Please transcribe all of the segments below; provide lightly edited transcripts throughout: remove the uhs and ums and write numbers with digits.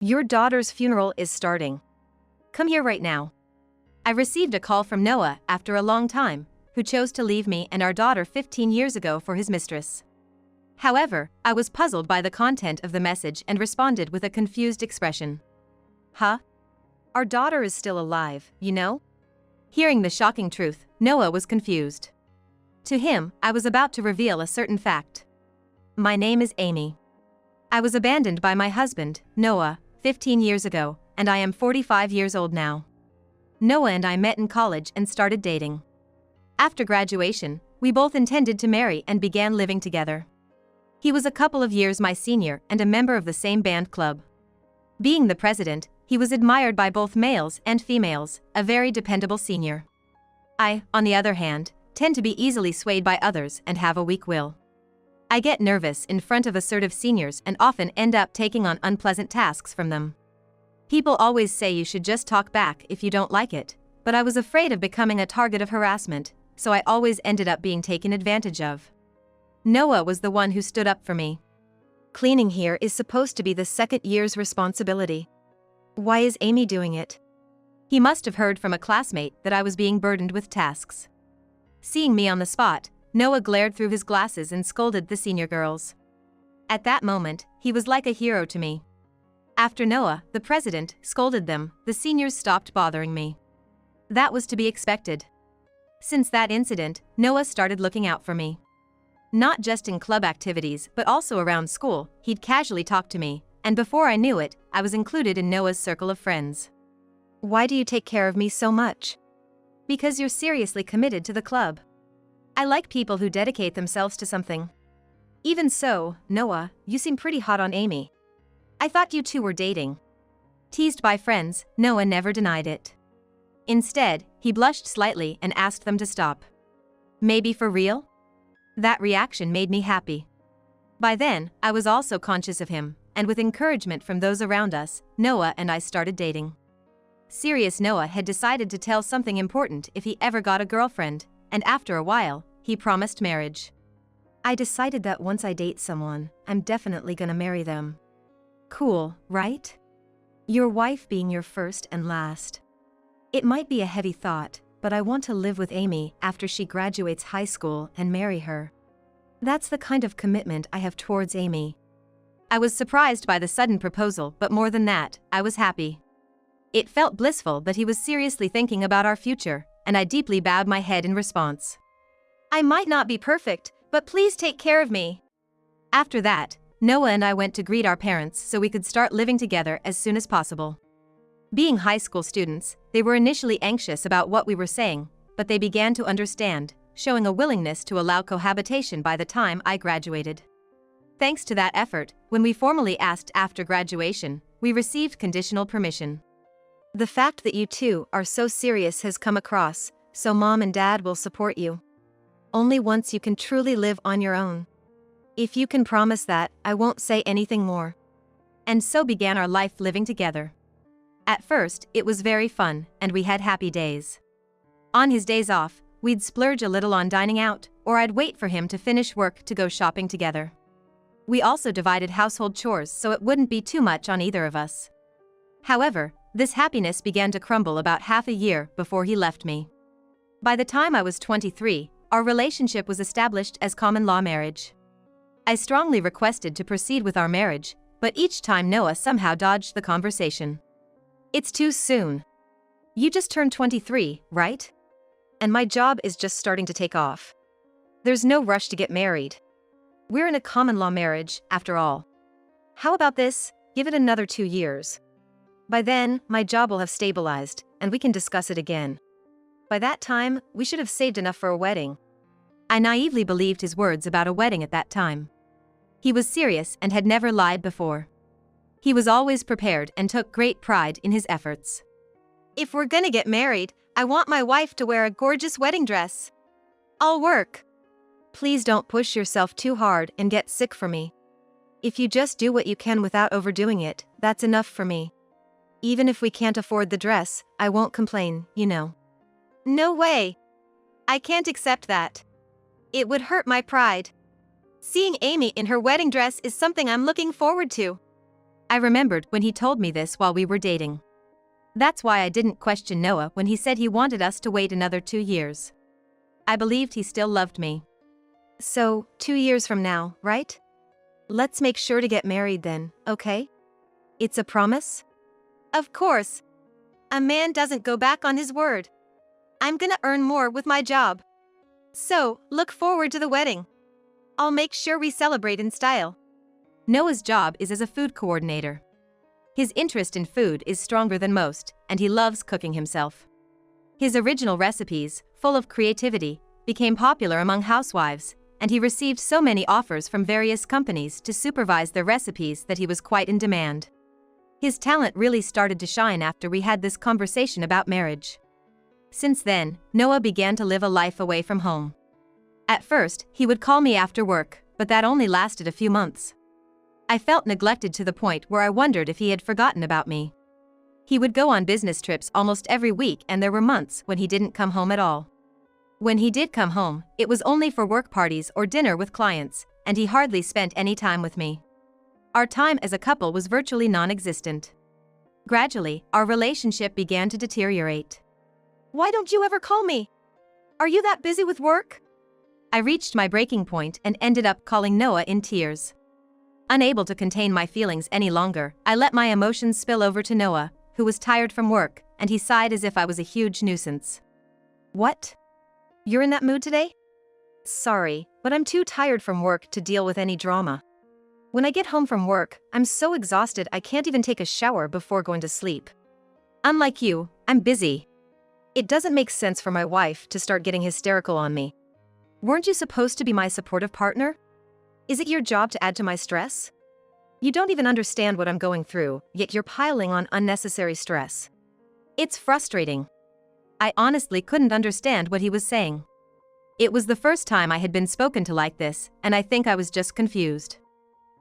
Your daughter's funeral is starting. Come here right now. I received a call from Noah after a long time, who chose to leave me and our daughter 15 years ago for his mistress. However, I was puzzled by the content of the message and responded with a confused expression. Huh? Our daughter is still alive, you know? Hearing the shocking truth, Noah was confused. To him, I was about to reveal a certain fact. My name is Amy. I was abandoned by my husband, Noah, 15 years ago, and I am 45 years old now. Noah and I met in college and started dating. After graduation, we both intended to marry and began living together. He was a couple of years my senior and a member of the same band club. Being the president, he was admired by both males and females, a very dependable senior. I, on the other hand, tend to be easily swayed by others and have a weak will. I get nervous in front of assertive seniors and often end up taking on unpleasant tasks from them. People always say you should just talk back if you don't like it, but I was afraid of becoming a target of harassment, so I always ended up being taken advantage of. Noah was the one who stood up for me. Cleaning here is supposed to be the second year's responsibility. Why is Amy doing it? He must have heard from a classmate that I was being burdened with tasks. Seeing me on the spot, Noah glared through his glasses and scolded the senior girls. At that moment, he was like a hero to me. After Noah, the president, scolded them, the seniors stopped bothering me. That was to be expected. Since that incident, Noah started looking out for me. Not just in club activities but also around school, he'd casually talk to me, and before I knew it, I was included in Noah's circle of friends. Why do you take care of me so much? Because you're seriously committed to the club. I like people who dedicate themselves to something. Even so, Noah, you seem pretty hot on Amy. I thought you two were dating. Teased by friends, Noah never denied it. Instead, he blushed slightly and asked them to stop. Maybe for real? That reaction made me happy. By then, I was also conscious of him, and with encouragement from those around us, Noah and I started dating. Serious Noah had decided to tell something important if he ever got a girlfriend, and after a while, he promised marriage. I decided that once I date someone, I'm definitely gonna marry them. Cool, right? Your wife being your first and last. It might be a heavy thought, but I want to live with Amy after she graduates high school and marry her. That's the kind of commitment I have towards Amy. I was surprised by the sudden proposal, but more than that, I was happy. It felt blissful that he was seriously thinking about our future, and I deeply bowed my head in response. I might not be perfect, but please take care of me. After that, Noah and I went to greet our parents so we could start living together as soon as possible. Being high school students, they were initially anxious about what we were saying, but they began to understand, showing a willingness to allow cohabitation by the time I graduated. Thanks to that effort, when we formally asked after graduation, we received conditional permission. The fact that you two are so serious has come across, so Mom and Dad will support you. Only once you can truly live on your own. If you can promise that, I won't say anything more. And so began our life living together. At first, it was very fun, and we had happy days. On his days off, we'd splurge a little on dining out, or I'd wait for him to finish work to go shopping together. We also divided household chores so it wouldn't be too much on either of us. However, this happiness began to crumble about half a year before he left me. By the time I was 23, our relationship was established as common law marriage. I strongly requested to proceed with our marriage, but each time Noah somehow dodged the conversation. It's too soon. You just turned 23, right? And my job is just starting to take off. There's no rush to get married. We're in a common law marriage, after all. How about this? Give it another 2 years. By then, my job will have stabilized, and we can discuss it again. By that time, we should have saved enough for a wedding. I naively believed his words about a wedding at that time. He was serious and had never lied before. He was always prepared and took great pride in his efforts. If we're gonna get married, I want my wife to wear a gorgeous wedding dress. I'll work. Please don't push yourself too hard and get sick for me. If you just do what you can without overdoing it, that's enough for me. Even if we can't afford the dress, I won't complain, you know. No way. I can't accept that. It would hurt my pride. Seeing Amy in her wedding dress is something I'm looking forward to. I remembered when he told me this while we were dating. That's why I didn't question Noah when he said he wanted us to wait another 2 years. I believed he still loved me. So, 2 years from now, right? Let's make sure to get married then, okay? It's a promise? Of course. A man doesn't go back on his word. I'm gonna earn more with my job. So, look forward to the wedding. I'll make sure we celebrate in style. Noah's job is as a food coordinator. His interest in food is stronger than most, and he loves cooking himself. His original recipes, full of creativity, became popular among housewives, and he received so many offers from various companies to supervise their recipes that he was quite in demand. His talent really started to shine after we had this conversation about marriage. Since then, Noah began to live a life away from home. At first, he would call me after work, but that only lasted a few months. I felt neglected to the point where I wondered if he had forgotten about me. He would go on business trips almost every week, and there were months when he didn't come home at all. When he did come home, it was only for work parties or dinner with clients, and he hardly spent any time with me. Our time as a couple was virtually non-existent. Gradually, our relationship began to deteriorate. Why don't you ever call me? Are you that busy with work? I reached my breaking point and ended up calling Noah in tears. Unable to contain my feelings any longer, I let my emotions spill over to Noah, who was tired from work, and he sighed as if I was a huge nuisance. What? You're in that mood today? Sorry, but I'm too tired from work to deal with any drama. When I get home from work, I'm so exhausted I can't even take a shower before going to sleep. Unlike you, I'm busy. It doesn't make sense for my wife to start getting hysterical on me. Weren't you supposed to be my supportive partner? Is it your job to add to my stress? You don't even understand what I'm going through, yet you're piling on unnecessary stress. It's frustrating. I honestly couldn't understand what he was saying. It was the first time I had been spoken to like this, and I think I was just confused.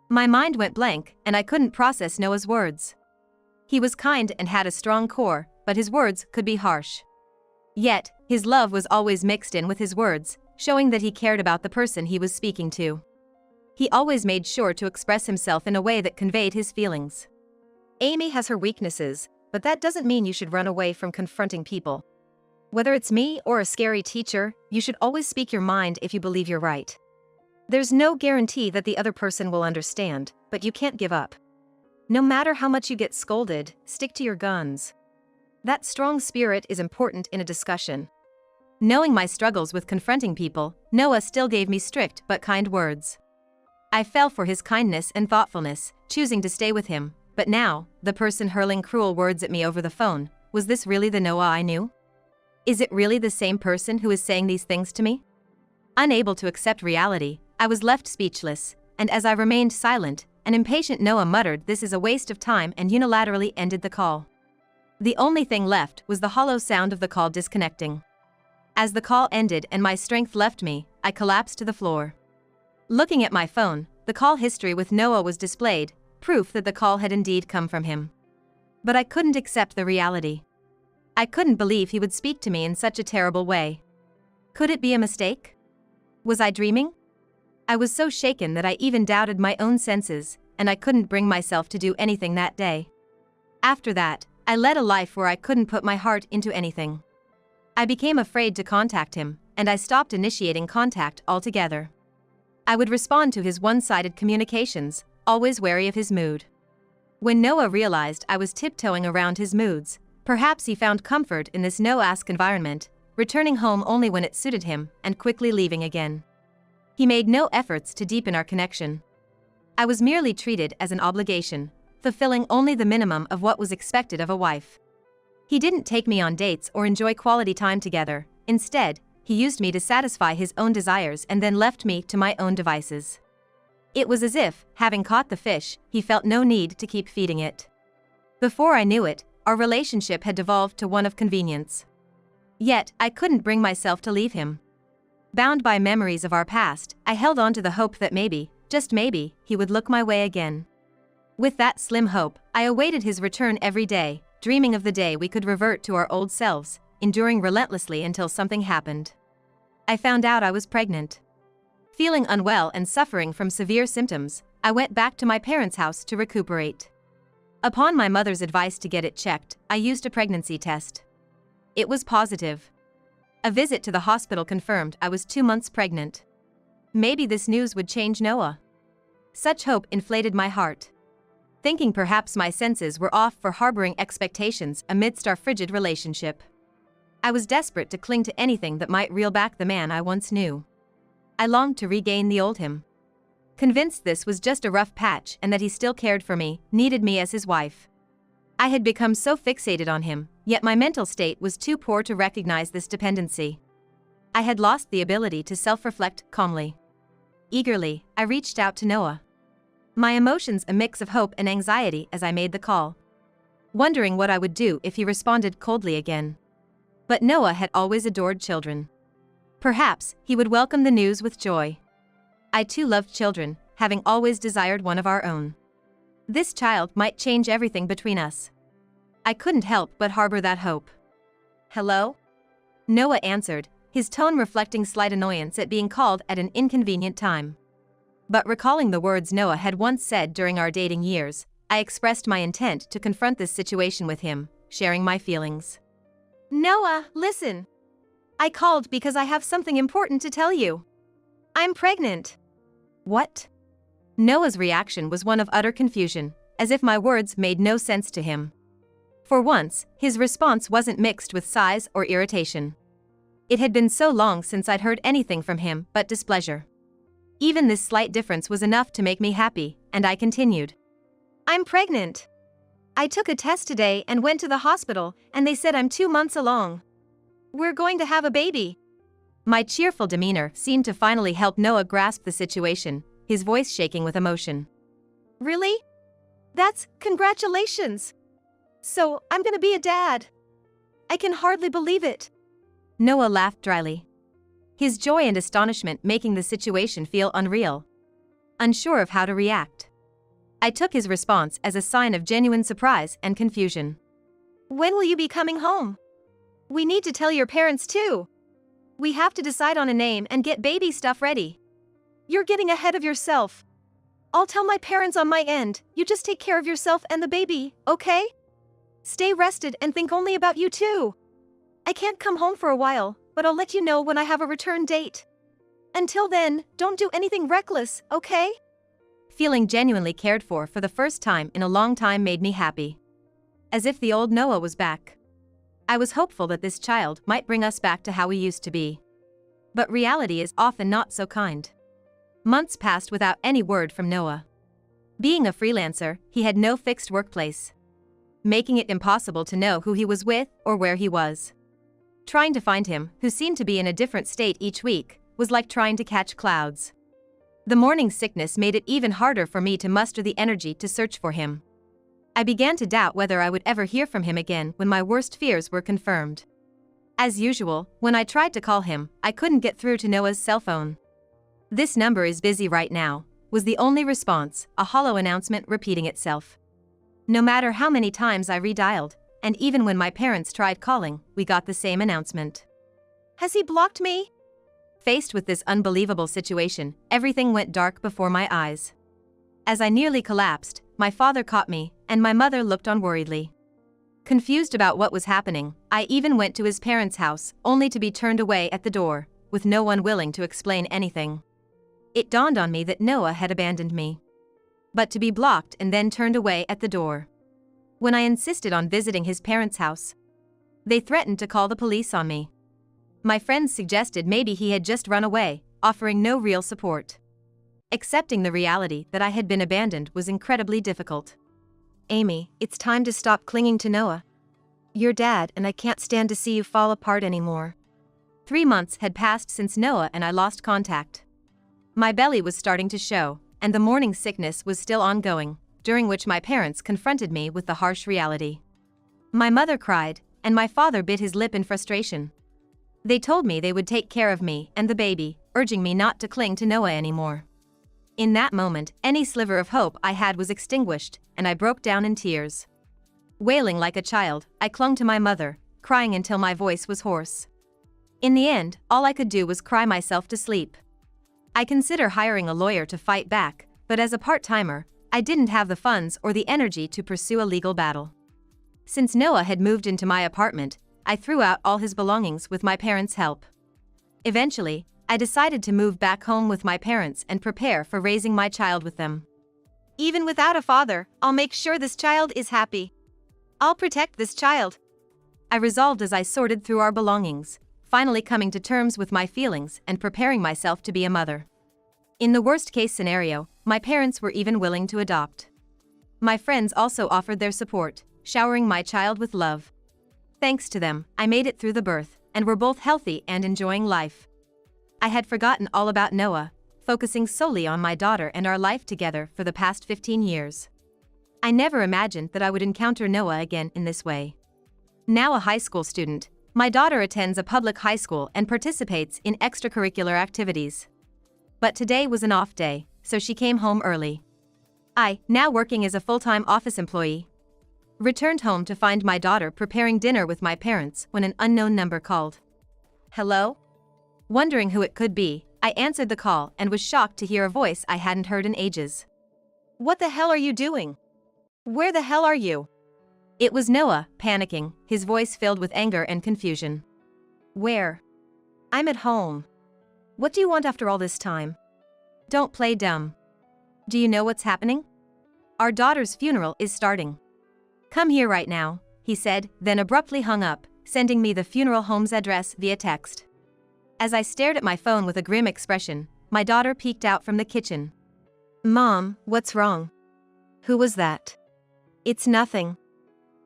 My mind went blank, and I couldn't process Noah's words. He was kind and had a strong core, but his words could be harsh. Yet, his love was always mixed in with his words, showing that he cared about the person he was speaking to. He always made sure to express himself in a way that conveyed his feelings. Amy has her weaknesses, but that doesn't mean you should run away from confronting people. Whether it's me or a scary teacher, you should always speak your mind if you believe you're right. There's no guarantee that the other person will understand, but you can't give up. No matter how much you get scolded, stick to your guns. That strong spirit is important in a discussion. Knowing my struggles with confronting people, Noah still gave me strict but kind words. I fell for his kindness and thoughtfulness, choosing to stay with him, but now, the person hurling cruel words at me over the phone, was this really the Noah I knew? Is it really the same person who is saying these things to me? Unable to accept reality, I was left speechless, and as I remained silent, an impatient Noah muttered, "This is a waste of time," and unilaterally ended the call. The only thing left was the hollow sound of the call disconnecting. As the call ended and my strength left me, I collapsed to the floor. Looking at my phone, the call history with Noah was displayed, proof that the call had indeed come from him. But I couldn't accept the reality. I couldn't believe he would speak to me in such a terrible way. Could it be a mistake? Was I dreaming? I was so shaken that I even doubted my own senses, and I couldn't bring myself to do anything that day. After that, I led a life where I couldn't put my heart into anything. I became afraid to contact him, and I stopped initiating contact altogether. I would respond to his one-sided communications, always wary of his mood. When Noah realized I was tiptoeing around his moods, perhaps he found comfort in this no-ask environment, returning home only when it suited him and quickly leaving again. He made no efforts to deepen our connection. I was merely treated as an obligation, fulfilling only the minimum of what was expected of a wife. He didn't take me on dates or enjoy quality time together. Instead, he used me to satisfy his own desires and then left me to my own devices. It was as if, having caught the fish, he felt no need to keep feeding it. Before I knew it, our relationship had devolved to one of convenience. Yet, I couldn't bring myself to leave him. Bound by memories of our past, I held on to the hope that maybe, just maybe, he would look my way again. With that slim hope, I awaited his return every day, dreaming of the day we could revert to our old selves, enduring relentlessly until something happened. I found out I was pregnant. Feeling unwell and suffering from severe symptoms, I went back to my parents' house to recuperate. Upon my mother's advice to get it checked, I used a pregnancy test. It was positive. A visit to the hospital confirmed I was 2 months pregnant. Maybe this news would change Noah. Such hope inflated my heart. Thinking perhaps my senses were off for harboring expectations amidst our frigid relationship. I was desperate to cling to anything that might reel back the man I once knew. I longed to regain the old him. Convinced this was just a rough patch and that he still cared for me, needed me as his wife. I had become so fixated on him, yet my mental state was too poor to recognize this dependency. I had lost the ability to self-reflect calmly. Eagerly, I reached out to Noah. My emotions a mix of hope and anxiety as I made the call. Wondering what I would do if he responded coldly again. But Noah had always adored children. Perhaps he would welcome the news with joy. I too loved children, having always desired one of our own. This child might change everything between us. I couldn't help but harbor that hope. "Hello?" Noah answered, his tone reflecting slight annoyance at being called at an inconvenient time. But recalling the words Noah had once said during our dating years, I expressed my intent to confront this situation with him, sharing my feelings. "Noah, listen. I called because I have something important to tell you. I'm pregnant." "What?" Noah's reaction was one of utter confusion, as if my words made no sense to him. For once, his response wasn't mixed with sighs or irritation. It had been so long since I'd heard anything from him but displeasure. Even this slight difference was enough to make me happy, and I continued. "I'm pregnant. I took a test today and went to the hospital, and they said I'm 2 months along. We're going to have a baby." My cheerful demeanor seemed to finally help Noah grasp the situation, his voice shaking with emotion. "Really? That's congratulations. So, I'm gonna be a dad. I can hardly believe it." Noah laughed dryly. His joy and astonishment making the situation feel unreal. Unsure of how to react. I took his response as a sign of genuine surprise and confusion. "When will you be coming home? We need to tell your parents too. We have to decide on a name and get baby stuff ready. You're getting ahead of yourself. I'll tell my parents on my end, you just take care of yourself and the baby, okay? Stay rested and think only about you too. I can't come home for a while, but I'll let you know when I have a return date. Until then, don't do anything reckless, okay?" Feeling genuinely cared for the first time in a long time made me happy. As if the old Noah was back. I was hopeful that this child might bring us back to how we used to be. But reality is often not so kind. Months passed without any word from Noah. Being a freelancer, he had no fixed workplace, making it impossible to know who he was with or where he was. Trying to find him, who seemed to be in a different state each week, was like trying to catch clouds. The morning sickness made it even harder for me to muster the energy to search for him. I began to doubt whether I would ever hear from him again when my worst fears were confirmed. As usual, when I tried to call him, I couldn't get through to Noah's cell phone. "This number is busy right now," was the only response, a hollow announcement repeating itself. No matter how many times I redialed, and even when my parents tried calling, we got the same announcement. "Has he blocked me?" Faced with this unbelievable situation, everything went dark before my eyes. As I nearly collapsed, my father caught me, and my mother looked on worriedly. Confused about what was happening, I even went to his parents' house, only to be turned away at the door, with no one willing to explain anything. It dawned on me that Noah had abandoned me. But to be blocked and then turned away at the door. When I insisted on visiting his parents' house, they threatened to call the police on me. My friends suggested maybe he had just run away, offering no real support. Accepting the reality that I had been abandoned was incredibly difficult. "Amy, it's time to stop clinging to Noah. You're dad and I can't stand to see you fall apart anymore." 3 months had passed since Noah and I lost contact. My belly was starting to show, and the morning sickness was still ongoing, during which my parents confronted me with the harsh reality. My mother cried, and my father bit his lip in frustration. They told me they would take care of me and the baby, urging me not to cling to Noah anymore. In that moment, any sliver of hope I had was extinguished, and I broke down in tears. Wailing like a child, I clung to my mother, crying until my voice was hoarse. In the end, all I could do was cry myself to sleep. I consider hiring a lawyer to fight back, but as a part-timer, I didn't have the funds or the energy to pursue a legal battle. Since Noah had moved into my apartment, I threw out all his belongings with my parents' help. Eventually, I decided to move back home with my parents and prepare for raising my child with them. Even without a father, I'll make sure this child is happy. I'll protect this child. I resolved as I sorted through our belongings, finally coming to terms with my feelings and preparing myself to be a mother. In the worst-case scenario, my parents were even willing to adopt. My friends also offered their support, showering my child with love. Thanks to them, I made it through the birth, and were both healthy and enjoying life. I had forgotten all about Noah, focusing solely on my daughter and our life together for the past 15 years. I never imagined that I would encounter Noah again in this way. Now a high school student, my daughter attends a public high school and participates in extracurricular activities. But today was an off day, so she came home early. I, now working as a full-time office employee, returned home to find my daughter preparing dinner with my parents when an unknown number called. Hello? Wondering who it could be, I answered the call and was shocked to hear a voice I hadn't heard in ages. What the hell are you doing? Where the hell are you? It was Noah, panicking, his voice filled with anger and confusion. Where? I'm at home. What do you want after all this time? Don't play dumb. Do you know what's happening? Our daughter's funeral is starting. Come here right now, he said, then abruptly hung up, sending me the funeral home's address via text. As I stared at my phone with a grim expression, my daughter peeked out from the kitchen. Mom, what's wrong? Who was that? It's nothing.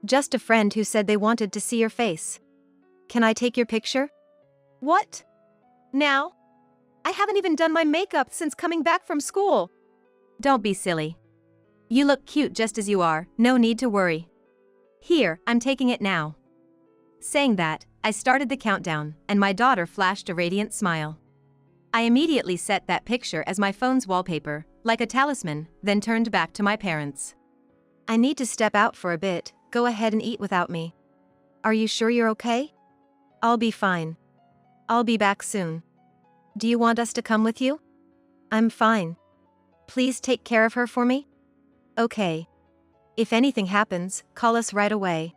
Just a friend who said they wanted to see your face. Can I take your picture? What? Now? I haven't even done my makeup since coming back from school. Don't be silly. You look cute just as you are, no need to worry. Here, I'm taking it now. Saying that, I started the countdown, and my daughter flashed a radiant smile. I immediately set that picture as my phone's wallpaper, like a talisman, then turned back to my parents. I need to step out for a bit, go ahead and eat without me. Are you sure you're okay? I'll be fine. I'll be back soon. Do you want us to come with you? I'm fine. Please take care of her for me? Okay. If anything happens, call us right away.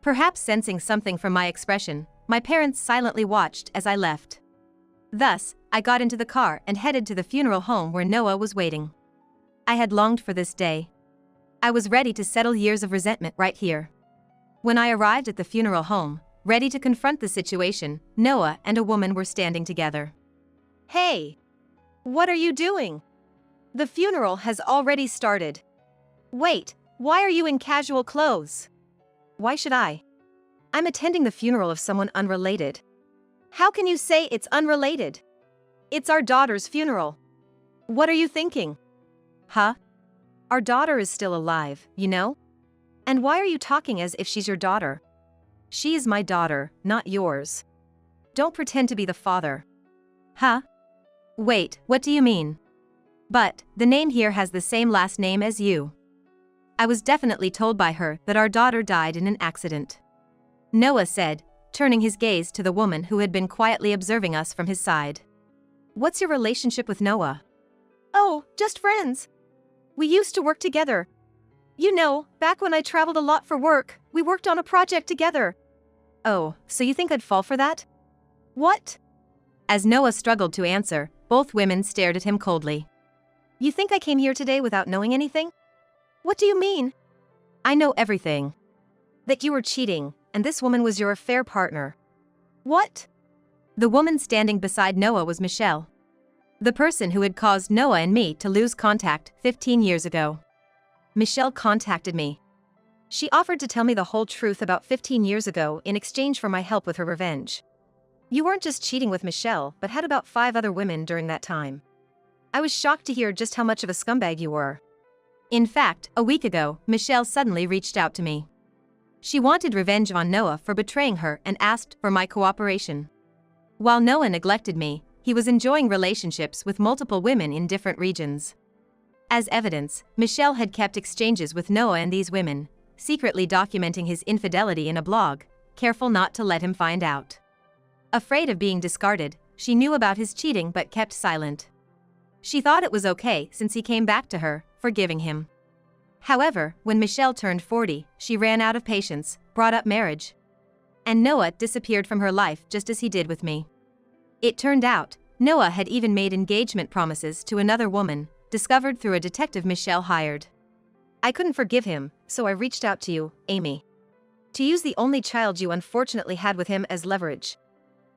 Perhaps sensing something from my expression, my parents silently watched as I left. Thus, I got into the car and headed to the funeral home where Noah was waiting. I had longed for this day. I was ready to settle years of resentment right here. When I arrived at the funeral home, ready to confront the situation, Noah and a woman were standing together. Hey! What are you doing? The funeral has already started. Wait, why are you in casual clothes? Why should I? I'm attending the funeral of someone unrelated. How can you say it's unrelated? It's our daughter's funeral. What are you thinking? Huh? Our daughter is still alive, you know? And why are you talking as if she's your daughter? She is my daughter, not yours. Don't pretend to be the father. Huh? Wait, what do you mean? But, the name here has the same last name as you. I was definitely told by her that our daughter died in an accident. Noah said, turning his gaze to the woman who had been quietly observing us from his side. What's your relationship with Noah? Oh, just friends. We used to work together. You know, back when I traveled a lot for work, we worked on a project together. Oh, so you think I'd fall for that? What? As Noah struggled to answer, both women stared at him coldly. You think I came here today without knowing anything? What do you mean? I know everything. That you were cheating, and this woman was your affair partner. What? The woman standing beside Noah was Michelle. The person who had caused Noah and me to lose contact 15 years ago. Michelle contacted me. She offered to tell me the whole truth about 15 years ago in exchange for my help with her revenge. You weren't just cheating with Michelle, but had about 5 other women during that time. I was shocked to hear just how much of a scumbag you were. In fact, a week ago, Michelle suddenly reached out to me. She wanted revenge on Noah for betraying her and asked for my cooperation. While Noah neglected me, he was enjoying relationships with multiple women in different regions. As evidence, Michelle had kept exchanges with Noah and these women, secretly documenting his infidelity in a blog, careful not to let him find out. Afraid of being discarded, she knew about his cheating but kept silent. She thought it was okay since he came back to her, forgiving him. However, when Michelle turned 40, she ran out of patience, brought up marriage. And Noah disappeared from her life just as he did with me. It turned out, Noah had even made engagement promises to another woman, discovered through a detective Michelle hired. I couldn't forgive him, so I reached out to you, Amy. To use the only child you unfortunately had with him as leverage.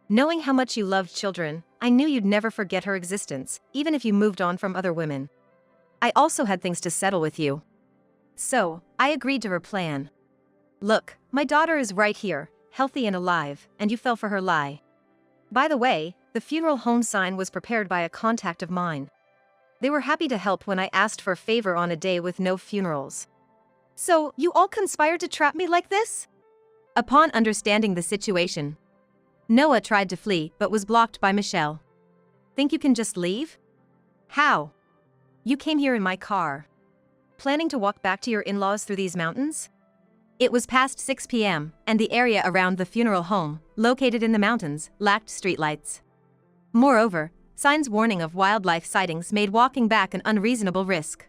Knowing how much you loved children, I knew you'd never forget her existence, even if you moved on from other women. I also had things to settle with you. So, I agreed to her plan. Look, my daughter is right here, healthy and alive, and you fell for her lie. By the way, the funeral home sign was prepared by a contact of mine. They were happy to help when I asked for a favor on a day with no funerals. So, you all conspired to trap me like this? Upon understanding the situation, Noah tried to flee but was blocked by Michelle. Think you can just leave? How? You came here in my car. Planning to walk back to your in-laws through these mountains? It was past 6 p.m., and the area around the funeral home, located in the mountains, lacked streetlights. Moreover, signs warning of wildlife sightings made walking back an unreasonable risk.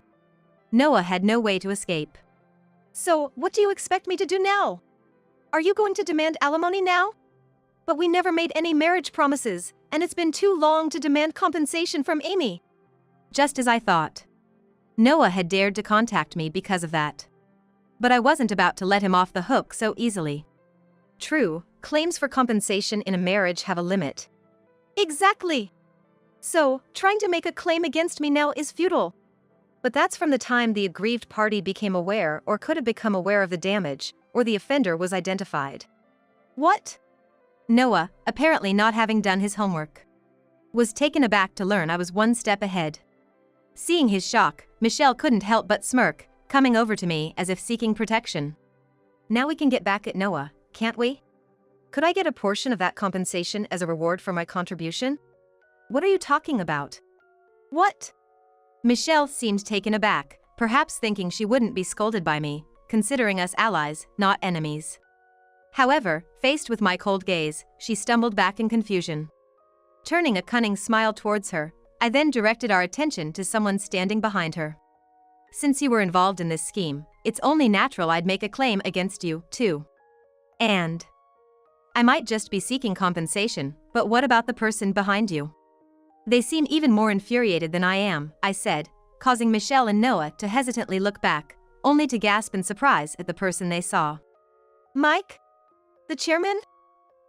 Noah had no way to escape. So, what do you expect me to do now? Are you going to demand alimony now? But we never made any marriage promises, and it's been too long to demand compensation from Amy. Just as I thought. Noah had dared to contact me because of that. But I wasn't about to let him off the hook so easily. True, claims for compensation in a marriage have a limit. Exactly. So, trying to make a claim against me now is futile. But that's from the time the aggrieved party became aware or could have become aware of the damage, or the offender was identified. What? Noah, apparently not having done his homework, was taken aback to learn I was one step ahead. Seeing his shock, Michelle couldn't help but smirk, coming over to me as if seeking protection. Now we can get back at Noah, can't we? Could I get a portion of that compensation as a reward for my contribution? What are you talking about? What? Michelle seemed taken aback, perhaps thinking she wouldn't be scolded by me, considering us allies, not enemies. However, faced with my cold gaze, she stumbled back in confusion. Turning a cunning smile towards her, I then directed our attention to someone standing behind her. Since you were involved in this scheme, it's only natural I'd make a claim against you, too. And I might just be seeking compensation, but what about the person behind you? They seem even more infuriated than I am, I said, causing Michelle and Noah to hesitantly look back, only to gasp in surprise at the person they saw. Mike? The chairman?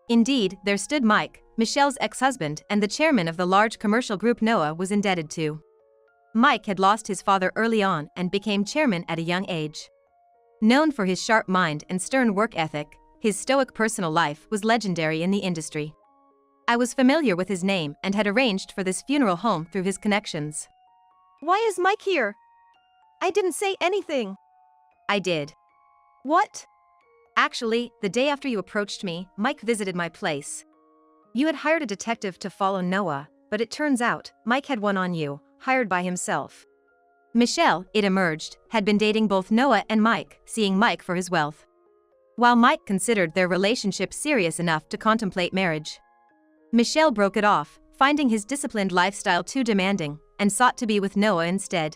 Indeed, there stood Mike, Michelle's ex-husband and the chairman of the large commercial group Noah was indebted to. Mike had lost his father early on and became chairman at a young age. Known for his sharp mind and stern work ethic, his stoic personal life was legendary in the industry. I was familiar with his name and had arranged for this funeral home through his connections. Why is Mike here? I didn't say anything. I did. What? Actually, the day after you approached me, Mike visited my place. You had hired a detective to follow Noah, but it turns out, Mike had one on you, hired by himself. Michelle, it emerged, had been dating both Noah and Mike, seeing Mike for his wealth. While Mike considered their relationship serious enough to contemplate marriage, Michelle broke it off, finding his disciplined lifestyle too demanding, and sought to be with Noah instead.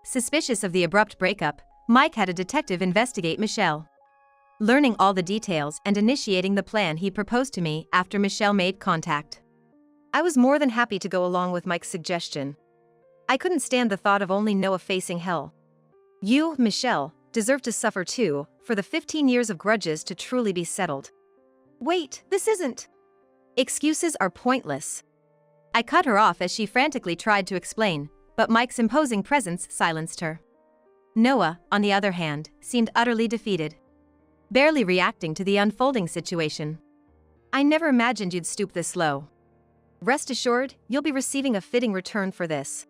Suspicious of the abrupt breakup, Mike had a detective investigate Michelle. Learning all the details and initiating the plan he proposed to me after Michelle made contact. I was more than happy to go along with Mike's suggestion. I couldn't stand the thought of only Noah facing hell. You, Michelle, deserve to suffer too, for the 15 years of grudges to truly be settled. Wait, this isn't. Excuses are pointless. I cut her off as she frantically tried to explain, but Mike's imposing presence silenced her. Noah, on the other hand, seemed utterly defeated, barely reacting to the unfolding situation. I never imagined you'd stoop this low. Rest assured, you'll be receiving a fitting return for this.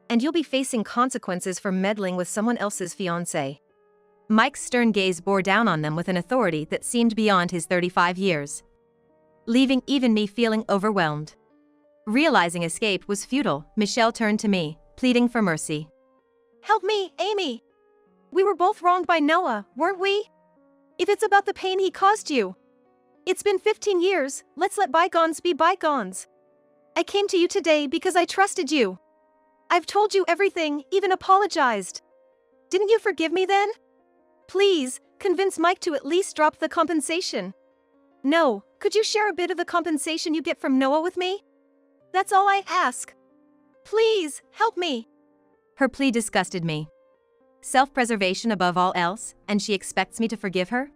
And you'll be facing consequences for meddling with someone else's fiancé. Mike's stern gaze bore down on them with an authority that seemed beyond his 35 years, leaving even me feeling overwhelmed. Realizing escape was futile, Michelle turned to me, pleading for mercy. Help me, Amy! We were both wronged by Noah, weren't we? If it's about the pain he caused you. It's been 15 years, let's let bygones be bygones. I came to you today because I trusted you. I've told you everything, even apologized. Didn't you forgive me then? Please, convince Mike to at least drop the compensation. No, could you share a bit of the compensation you get from Noah with me? That's all I ask. Please, help me. Her plea disgusted me. Self-preservation above all else, and she expects me to forgive her?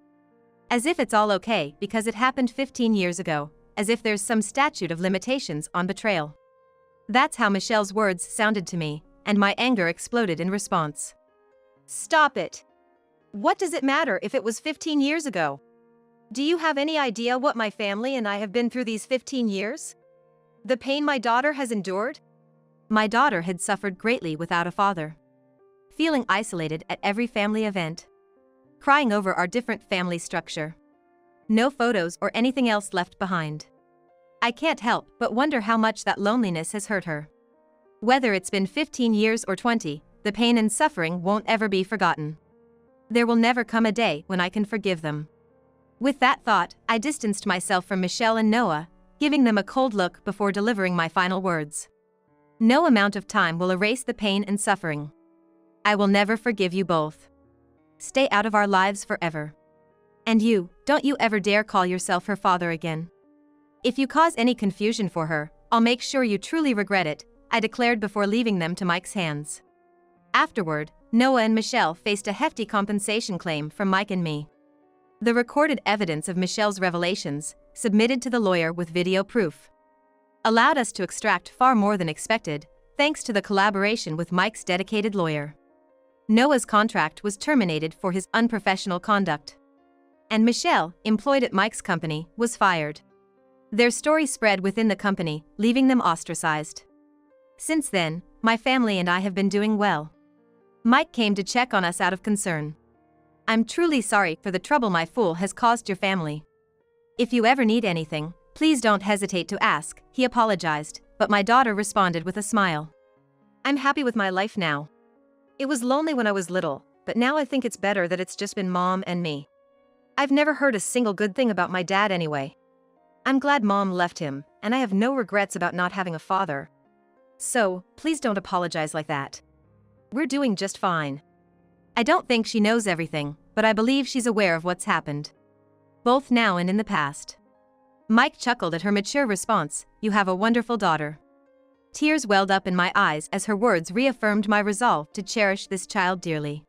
As if it's all okay because it happened 15 years ago, as if there's some statute of limitations on betrayal. That's how Michelle's words sounded to me, and my anger exploded in response. Stop it. What does it matter if it was 15 years ago? Do you have any idea what my family and I have been through these 15 years? The pain my daughter has endured? My daughter had suffered greatly without a father. Feeling isolated at every family event. Crying over our different family structure. No photos or anything else left behind. I can't help but wonder how much that loneliness has hurt her. Whether it's been 15 years or 20, the pain and suffering won't ever be forgotten. There will never come a day when I can forgive them. With that thought, I distanced myself from Michelle and Noah, giving them a cold look before delivering my final words. No amount of time will erase the pain and suffering. I will never forgive you both. Stay out of our lives forever. And you, don't you ever dare call yourself her father again. If you cause any confusion for her, I'll make sure you truly regret it, I declared before leaving them to Mike's hands. Afterward, Noah and Michelle faced a hefty compensation claim from Mike and me. The recorded evidence of Michelle's revelations, submitted to the lawyer with video proof, allowed us to extract far more than expected, thanks to the collaboration with Mike's dedicated lawyer. Noah's contract was terminated for his unprofessional conduct. And Michelle, employed at Mike's company, was fired. Their story spread within the company, leaving them ostracized. Since then, my family and I have been doing well. Mike came to check on us out of concern. I'm truly sorry for the trouble my fool has caused your family. If you ever need anything, please don't hesitate to ask, he apologized, but my daughter responded with a smile. I'm happy with my life now. It was lonely when I was little, but now I think it's better that it's just been Mom and me. I've never heard a single good thing about my dad anyway. I'm glad Mom left him, and I have no regrets about not having a father. So, please don't apologize like that. We're doing just fine. I don't think she knows everything, but I believe she's aware of what's happened. Both now and in the past. Mike chuckled at her mature response, "You have a wonderful daughter." Tears welled up in my eyes as her words reaffirmed my resolve to cherish this child dearly.